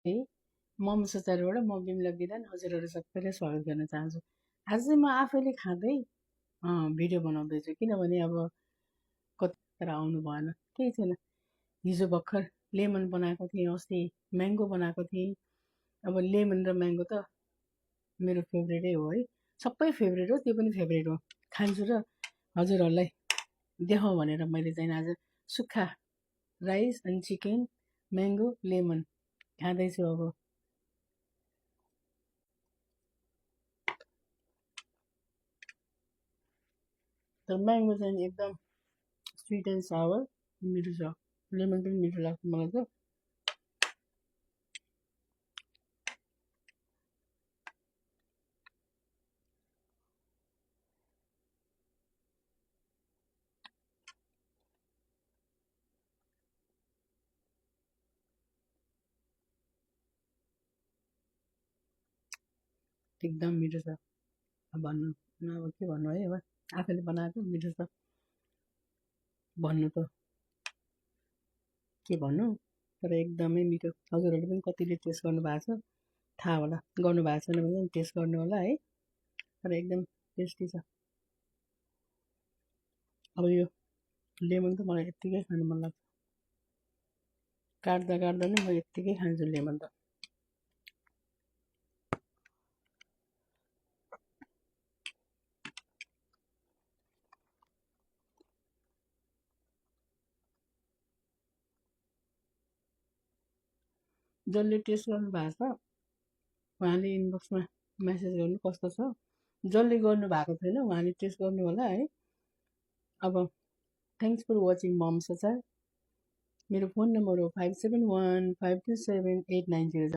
है मम सोचारबाट म बिमला बिदान हजुरहरू सबैलाई स्वागत गर्न चाहन्छु। आज चाहिँ म आफैले खाँदै भिडियो बनाउँदैछु किनभने अब कति तर आउनु भएन, केही छैन। हिजो भर्खर लेमन बनाएको थिएँ, अस्ति म्याङ्गो बनाएको थिएँ। अब लेमन र म्याङ्गो त मेरो फेभरेटै हो है, सबै फेभरेट हो, त्यो पनि फेभरेट हो, खान्छु र हजुरहरूलाई देखाउँ भनेर मैले चाहिँ आज सुक्खा राइस अनि चिकन म्याङ्गो लेमन खाँदैछु। अब तर म्याङ्गो चाहिँ एकदम स्विट एन्ड सावर मिठो छ, लेमन पनि मिठो लाग्छ मलाई त। एकदम मिठो छ। अब भन्नु अब के भन्नु है, अब आफैले बनाएको मिठो छ भन्नु त के भन्नु, तर एकदमै मिठो। हजुरहरूले पनि कतिले टेस्ट गर्नु भएको छ थाहा होला, गर्नु भएको छैन भने पनि टेस्ट गर्नु होला है, तर एकदम टेस्टी छ। अब यो लेमन त मलाई यत्तिकै खानु मन लाग्छ, काट्दा काट्दा नै म यत्तिकै खान्छु लेमन त। जसले टेस्ट गर्नु भएको छ उहाँले इनबक्समा मेसेज गर्नु कस्तो छ, जसले गर्नु भएको छैन उहाँले टेस्ट गर्नु होला है। अब थ्याङ्क्स फर वाचिङ मम सचार। मेरो फोन नम्बर हो 5715278900।